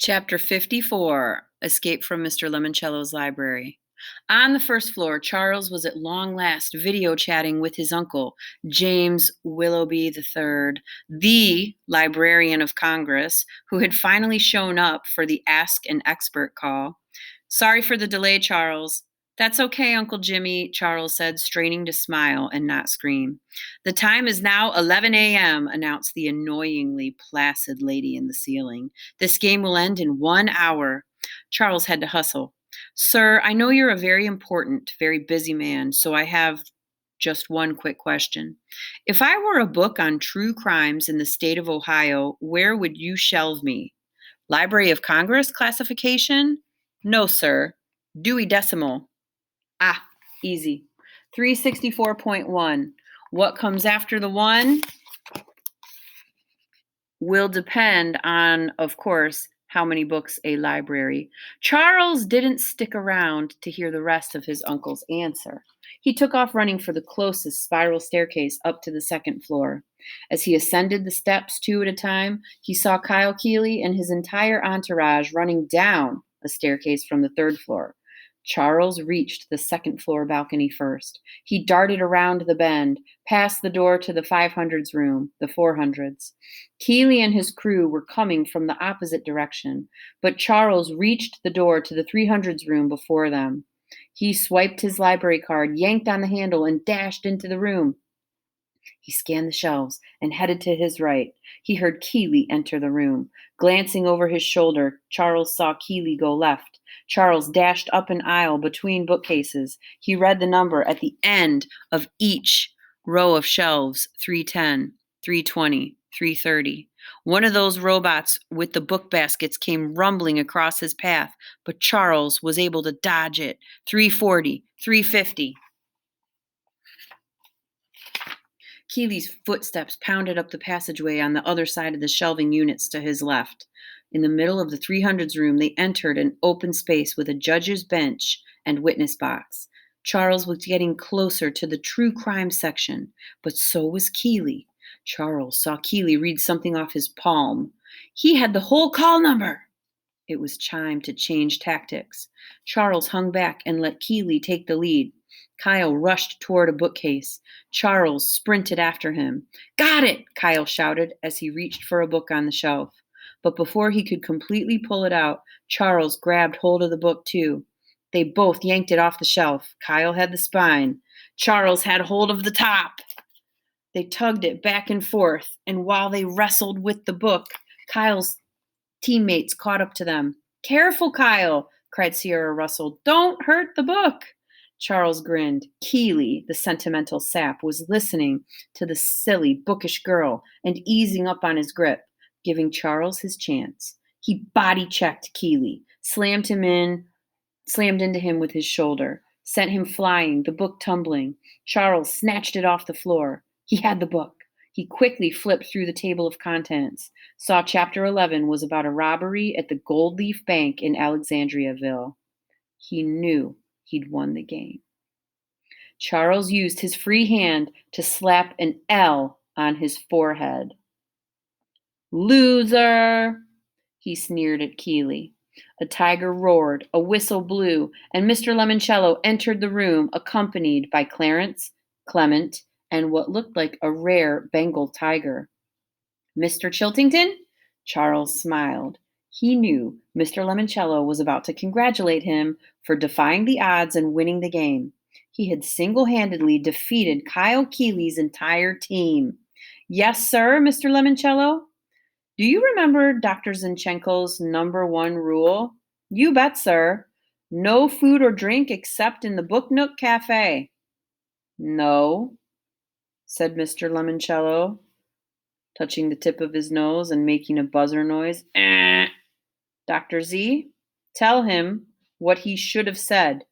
Chapter 54, Escape from Mr. Lemoncello's Library. On the first floor, Charles was at long last video chatting with his uncle, James Willoughby III, the Librarian of Congress, who had finally shown up for the Ask an Expert call. Sorry for the delay, Charles. That's okay, Uncle Jimmy, Charles said, straining to smile and not scream. The time is now 11 a.m., announced the annoyingly placid lady in the ceiling. This game will end in 1 hour. Charles had to hustle. Sir, I know you're a very important, very busy man, so I have just one quick question. If I were a book on true crimes in the state of Ohio, where would you shelve me? Library of Congress classification? No, sir. Dewey Decimal. Ah, easy. 364.1. What comes after the 1 will depend on, of course, how many books a library. Charles didn't stick around to hear the rest of his uncle's answer. He took off running for the closest spiral staircase up to the second floor. As he ascended the steps 2 at a time, he saw Kyle Keeley and his entire entourage running down a staircase from the 3rd floor. Charles reached the 2nd floor balcony first. He darted around the bend, past the door to the 500s room, the 400s. Keeley and his crew were coming from the opposite direction, but Charles reached the door to the 300s room before them. He swiped his library card, yanked on the handle, and dashed into the room. He scanned the shelves and headed to his right. He heard Keeley enter the room. Glancing over his shoulder, Charles saw Keeley go left. Charles dashed up an aisle between bookcases. He read the number at the end of each row of shelves: 310, 320, 330. One of those robots with the book baskets came rumbling across his path, but Charles was able to dodge it. 340, 350. Keeley's footsteps pounded up the passageway on the other side of the shelving units to his left. In the middle of the 300s room, they entered an open space with a judge's bench and witness box. Charles was getting closer to the true crime section, but so was Keeley. Charles saw Keeley read something off his palm. He had the whole call number. It was time to change tactics. Charles hung back and let Keeley take the lead. Kyle rushed toward a bookcase. Charles sprinted after him. Got it, Kyle shouted as he reached for a book on the shelf. But before he could completely pull it out, Charles grabbed hold of the book too. They both yanked it off the shelf. Kyle had the spine. Charles had hold of the top. They tugged it back and forth, and while they wrestled with the book, Kyle's teammates caught up to them. Careful, Kyle, cried Sierra Russell. Don't hurt the book. Charles grinned. Keeley, the sentimental sap, was listening to the silly, bookish girl and easing up on his grip, giving Charles his chance. He body-checked Keeley, slammed into him with his shoulder, sent him flying, the book tumbling. Charles snatched it off the floor. He had the book. He quickly flipped through the table of contents, saw Chapter 11 was about a robbery at the Gold Leaf Bank in Alexandriaville. He knew he'd won the game. Charles used his free hand to slap an L on his forehead. Loser, he sneered at Keeley. A tiger roared, a whistle blew, and Mr. Lemoncello entered the room accompanied by Clarence, Clement, and what looked like a rare Bengal tiger. Mr. Chiltington? Charles smiled. He knew Mr. Lemoncello was about to congratulate him for defying the odds and winning the game. He had single-handedly defeated Kyle Keeley's entire team. Yes, sir, Mr. Lemoncello? Do you remember Dr. Zinchenko's #1 rule? You bet, sir. No food or drink except in the Book Nook Cafe. No, said Mr. Lemoncello, touching the tip of his nose and making a buzzer noise. Dr. Z, tell him what he should have said.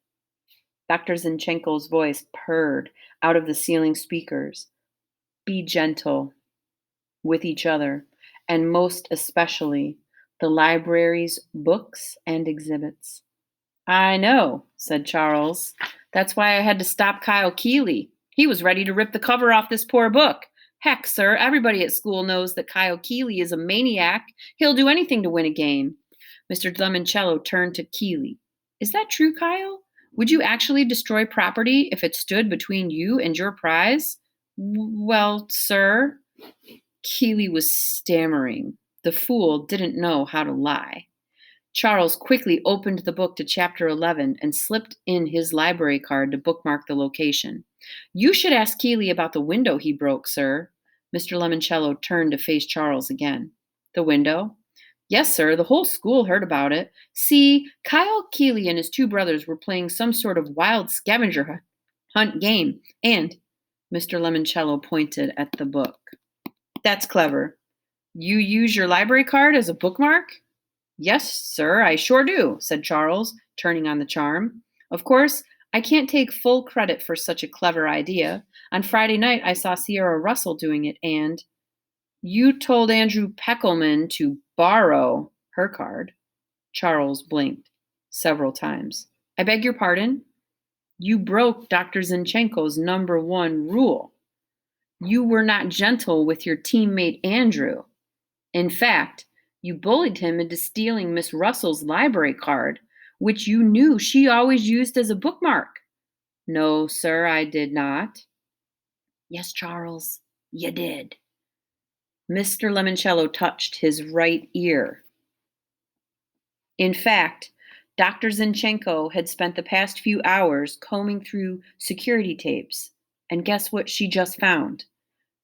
Dr. Zinchenko's voice purred out of the ceiling speakers. Be gentle with each other, and most especially the library's books and exhibits. I know, said Charles. That's why I had to stop Kyle Keeley. He was ready to rip the cover off this poor book. Heck, sir, everybody at school knows that Kyle Keeley is a maniac. He'll do anything to win a game. Mr. Lemoncello turned to Keeley. Is that true, Kyle? Would you actually destroy property if it stood between you and your prize? Well, sir, Keeley was stammering. The fool didn't know how to lie. Charles quickly opened the book to chapter 11 and slipped in his library card to bookmark the location. You should ask Keeley about the window he broke, sir. Mr. Lemoncello turned to face Charles again. The window? Yes, sir. The whole school heard about it. See, Kyle Keeley and his two brothers were playing some sort of wild scavenger hunt game, and Mr. Lemoncello pointed at the book. That's clever. You use your library card as a bookmark? Yes, sir, I sure do, said Charles, turning on the charm. Of course, I can't take full credit for such a clever idea. On Friday night, I saw Sierra Russell doing it, and you told Andrew Peckelman to borrow her card. Charles blinked several times. I beg your pardon? You broke Dr. Zinchenko's number one rule. You were not gentle with your teammate Andrew. In fact, you bullied him into stealing Miss Russell's library card, which you knew she always used as a bookmark. No, sir, I did not. Yes, Charles, you did. Mr. Lemoncello touched his right ear. In fact, Dr. Zinchenko had spent the past few hours combing through security tapes, and guess what she just found?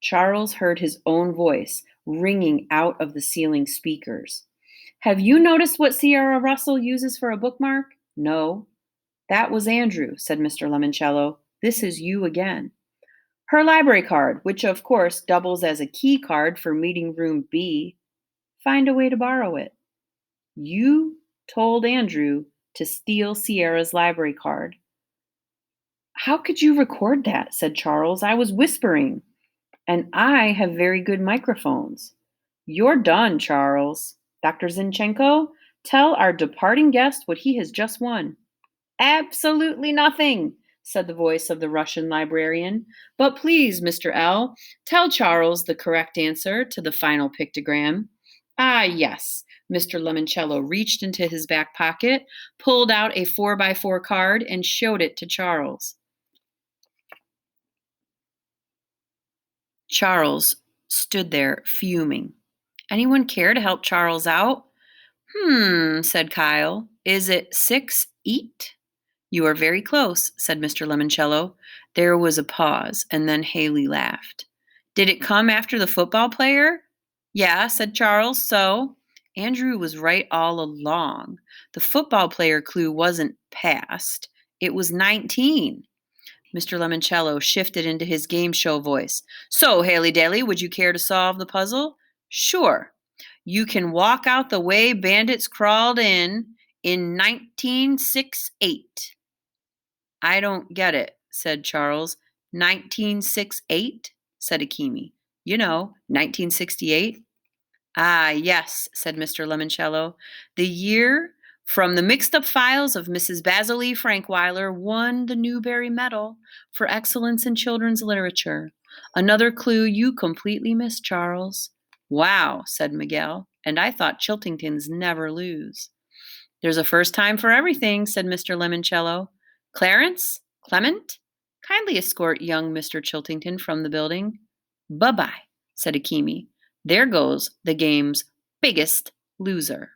Charles heard his own voice ringing out of the ceiling speakers. Have you noticed what Sierra Russell uses for a bookmark? No. That was Andrew, said Mr. Lemoncello. This is you again. Her library card, which of course doubles as a key card for meeting room B. Find a way to borrow it. You told Andrew to steal Sierra's library card. How could you record that? Said Charles. I was whispering. And I have very good microphones. You're done, Charles. Dr. Zinchenko, tell our departing guest what he has just won. Absolutely nothing, said the voice of the Russian librarian. But please, Mr. L., tell Charles the correct answer to the final pictogram. Ah, yes. Mr. Lemoncello reached into his back pocket, pulled out a 4x4 card, and showed it to Charles. Charles stood there fuming. Anyone care to help Charles out? Said Kyle. Is it 6-8? You are very close, said Mr. Lemoncello. There was a pause, and then Haley laughed. Did it come after the football player? Yeah, said Charles. So? Andrew was right all along. The football player clue wasn't passed. It was 19. Mr. Lemoncello shifted into his game show voice. So, Haley Daly, would you care to solve the puzzle? Sure. You can walk out the way bandits crawled in 1968. I don't get it, said Charles. 1968? Said Akimi. You know, 1968. Ah, yes, said Mr. Lemoncello. The year from the mixed-up files of Mrs. Basil E. Frankweiler won the Newbery Medal for excellence in children's literature. Another clue you completely missed, Charles. Wow, said Miguel, and I thought Chiltingtons never lose. There's a first time for everything, said Mr. Lemoncello. Clarence? Clement? Kindly escort young Mr. Chiltington from the building. Bye-bye, said Akimi. There goes the game's biggest loser.